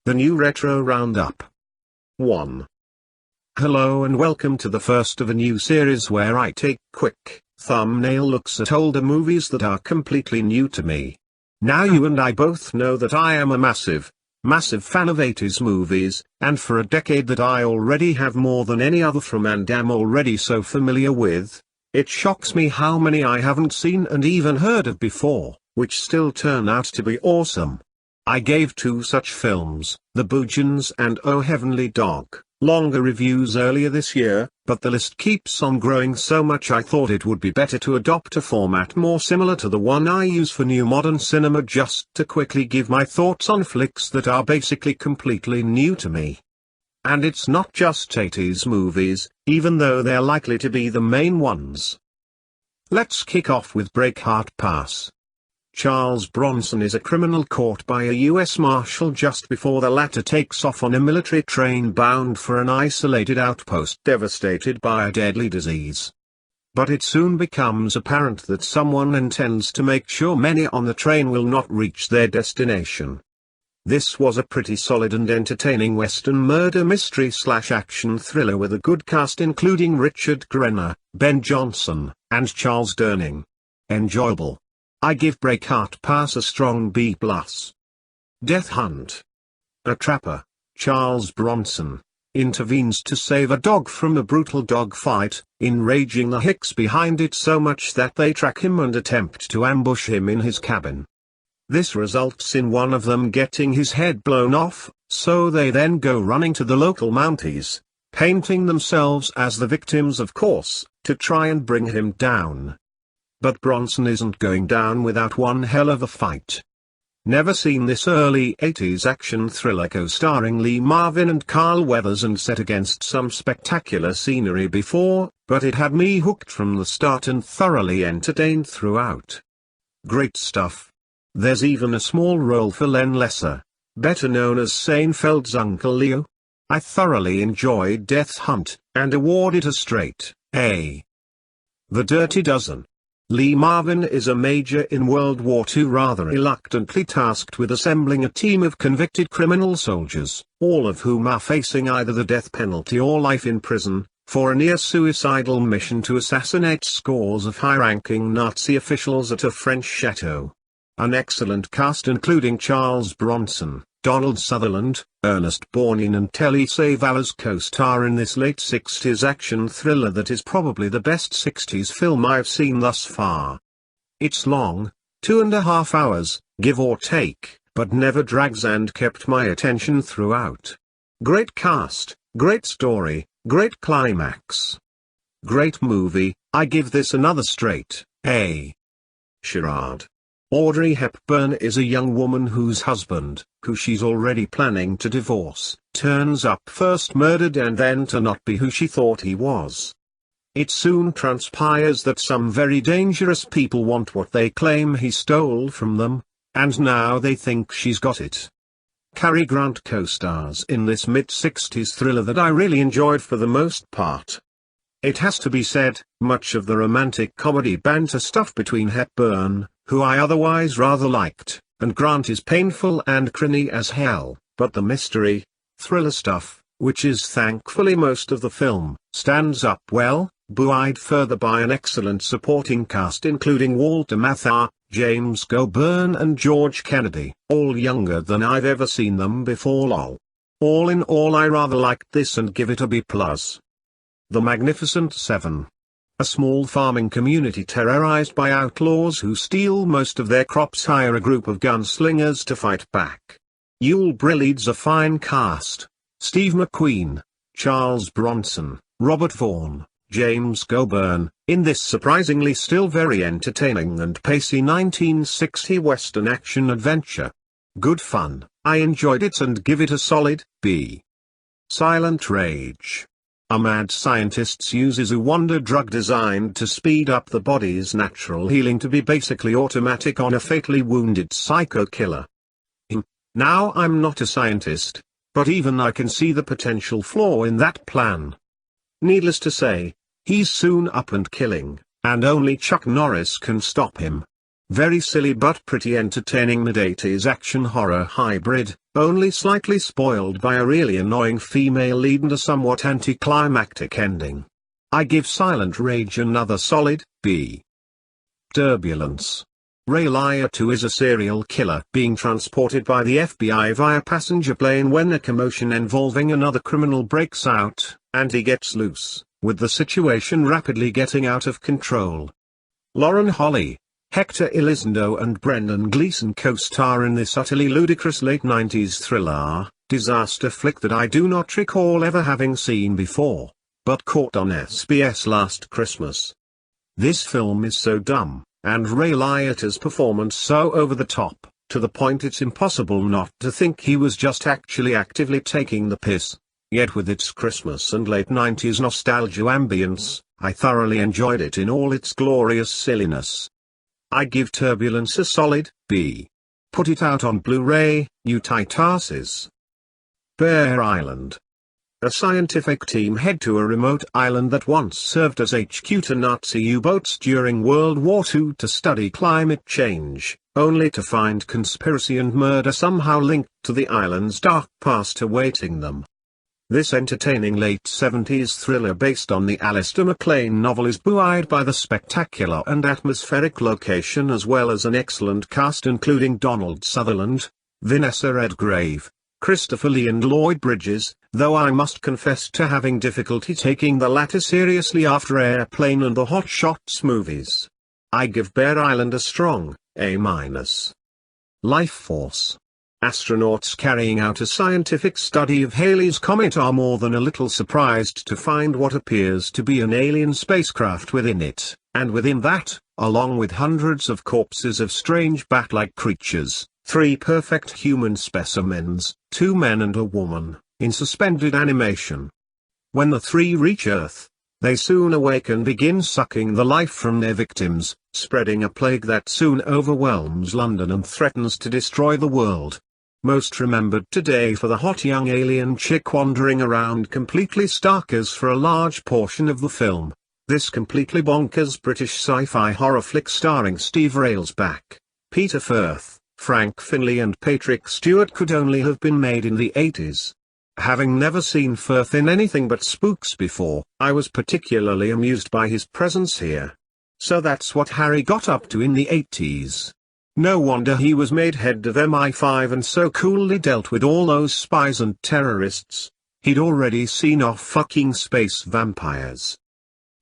The new Retro Roundup. 1. Hello and welcome to the first of a new series where I take quick, thumbnail looks at older movies that are completely new to me. Now you and I both know that I am a massive fan of 80s movies, and for a decade that I already have more than any other from and am already so familiar with. It shocks me how many I haven't seen and even heard of before, which still turn out to be awesome. I gave two such films, The Boojans and Oh Heavenly Dog, longer reviews earlier this year, but the list keeps on growing so much I thought it would be better to adopt a format more similar to the one I use for new modern cinema, just to quickly give my thoughts on flicks that are basically completely new to me. And it's not just 80s movies, even though they're likely to be the main ones. Let's kick off with Breakheart Pass. Charles Bronson is a criminal caught by a U.S. Marshal just before the latter takes off on a military train bound for an isolated outpost devastated by a deadly disease. But it soon becomes apparent that someone intends to make sure many on the train will not reach their destination. This was a pretty solid and entertaining Western murder mystery/action thriller with a good cast including Richard Crenna, Ben Johnson, and Charles Durning. Enjoyable. I give Breakheart Pass a strong B+. Death Hunt. A trapper, Charles Bronson, intervenes to save a dog from a brutal dog fight, enraging the hicks behind it so much that they track him and attempt to ambush him in his cabin. This results in one of them getting his head blown off, so they then go running to the local Mounties, painting themselves as the victims of course, to try and bring him down. But Bronson isn't going down without one hell of a fight. Never seen this early 80s action thriller co-starring Lee Marvin and Carl Weathers and set against some spectacular scenery before, but it had me hooked from the start and thoroughly entertained throughout. Great stuff. There's even a small role for Len Lesser, better known as Seinfeld's Uncle Leo. I thoroughly enjoyed Death Hunt, and award it a straight A. The Dirty Dozen. Lee Marvin is a major in World War II, rather reluctantly tasked with assembling a team of convicted criminal soldiers, all of whom are facing either the death penalty or life in prison, for a near-suicidal mission to assassinate scores of high-ranking Nazi officials at a French chateau. An excellent cast including Charles Bronson, Donald Sutherland, Ernest Borgnine and Telly Savalas co-star in this late 60s action thriller that is probably the best 60s film I've seen thus far. It's long, 2.5 hours, give or take, but never drags and kept my attention throughout. Great cast, great story, great climax. Great movie. I give this another straight A. Charade. Audrey Hepburn is a young woman whose husband, who she's already planning to divorce, turns up first murdered and then to not be who she thought he was. It soon transpires that some very dangerous people want what they claim he stole from them, and now they think she's got it. Cary Grant co-stars in this mid-60s thriller that I really enjoyed for the most part. It has to be said, much of the romantic comedy banter stuff between Hepburn, who I otherwise rather liked, and Grant is painful and cringy as hell, but the mystery, thriller stuff, which is thankfully most of the film, stands up well, buoyed further by an excellent supporting cast including Walter Matthau, James Coburn and George Kennedy, all younger than I've ever seen them before lol. All in all I rather liked this and give it a B+. The Magnificent Seven. A small farming community terrorized by outlaws who steal most of their crops hire a group of gunslingers to fight back. Yul Brynner leads a fine cast: Steve McQueen, Charles Bronson, Robert Vaughn, James Coburn, in this surprisingly still very entertaining and pacey 1960 Western action-adventure. Good fun, I enjoyed it and give it a solid B. Silent Rage. A mad scientist uses a wonder drug designed to speed up the body's natural healing to be basically automatic on a fatally wounded psycho killer. Now I'm not a scientist, but even I can see the potential flaw in that plan. Needless to say, he's soon up and killing, and only Chuck Norris can stop him. Very silly but pretty entertaining mid-80s action horror hybrid, only slightly spoiled by a really annoying female lead and a somewhat anticlimactic ending. I give Silent Rage another solid B. Turbulence. Ray Liotta is a serial killer being transported by the FBI via passenger plane when a commotion involving another criminal breaks out, and he gets loose, with the situation rapidly getting out of control. Lauren Holly, Hector Elizondo and Brendan Gleeson co-star in this utterly ludicrous late 90s thriller, disaster flick that I do not recall ever having seen before, but caught on SBS last Christmas. This film is so dumb, and Ray Liotta's performance so over the top, to the point it's impossible not to think he was just actually actively taking the piss. Yet with its Christmas and late 90s nostalgia ambience, I thoroughly enjoyed it in all its glorious silliness. I give Turbulence a solid B. Put it out on Blu-ray, you tightasses. Bear Island. A scientific team head to a remote island that once served as HQ to Nazi U-boats during World War II to study climate change, only to find conspiracy and murder somehow linked to the island's dark past awaiting them. This entertaining late 70s thriller based on the Alistair MacLean novel is buoyed by the spectacular and atmospheric location as well as an excellent cast including Donald Sutherland, Vanessa Redgrave, Christopher Lee and Lloyd Bridges, though I must confess to having difficulty taking the latter seriously after Airplane and the Hot Shots movies. I give Bear Island a strong A-. Lifeforce. Astronauts carrying out a scientific study of Halley's Comet are more than a little surprised to find what appears to be an alien spacecraft within it, and within that, along with hundreds of corpses of strange bat-like creatures, 3 perfect human specimens, 2 men and a woman, in suspended animation. When the 3 reach Earth, they soon awake and begin sucking the life from their victims, spreading a plague that soon overwhelms London and threatens to destroy the world. Most remembered today for the hot young alien chick wandering around completely starkers for a large portion of the film. This completely bonkers British sci-fi horror flick starring Steve Railsback, Peter Firth, Frank Finlay and Patrick Stewart could only have been made in the 80s. Having never seen Firth in anything but Spooks before, I was particularly amused by his presence here. So that's what Harry got up to in the 80s. No wonder he was made head of MI5 and so coolly dealt with all those spies and terrorists. He'd already seen off fucking space vampires.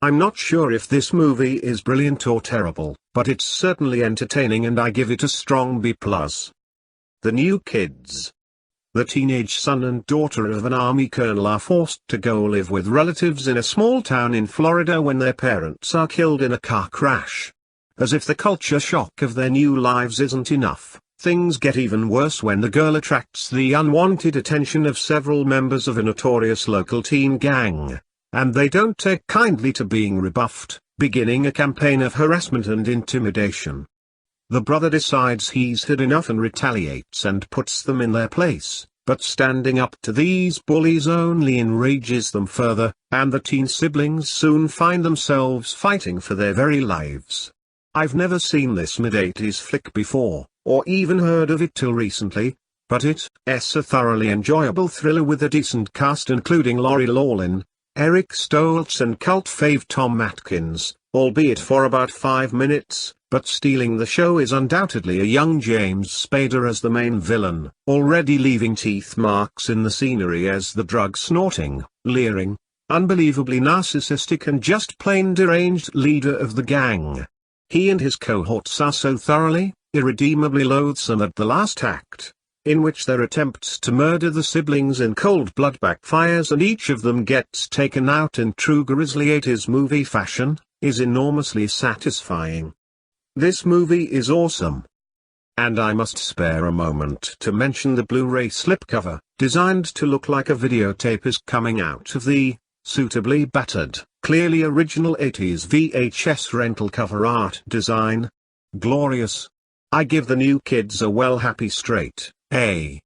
I'm not sure if this movie is brilliant or terrible, but it's certainly entertaining and I give it a strong B+. The New Kids. The teenage son and daughter of an army colonel are forced to go live with relatives in a small town in Florida when their parents are killed in a car crash. As if the culture shock of their new lives isn't enough, things get even worse when the girl attracts the unwanted attention of several members of a notorious local teen gang, and they don't take kindly to being rebuffed, beginning a campaign of harassment and intimidation. The brother decides he's had enough and retaliates and puts them in their place, but standing up to these bullies only enrages them further, and the teen siblings soon find themselves fighting for their very lives. I've never seen this mid-80s flick before, or even heard of it till recently, but it's a thoroughly enjoyable thriller with a decent cast including Lori Loughlin, Eric Stoltz and cult fave Tom Atkins, albeit for about 5 minutes, but stealing the show is undoubtedly a young James Spader as the main villain, already leaving teeth marks in the scenery as the drug-snorting, leering, unbelievably narcissistic and just plain deranged leader of the gang. He and his cohorts are so thoroughly, irredeemably loathsome at the last act, in which their attempts to murder the siblings in cold blood backfires and each of them gets taken out in true grisly 80s movie fashion, is enormously satisfying. This movie is awesome. And I must spare a moment to mention the Blu-ray slipcover, designed to look like a videotape is coming out of the suitably battered, clearly original 80s VHS rental cover art design. Glorious. I give the New Kids a well happy straight A.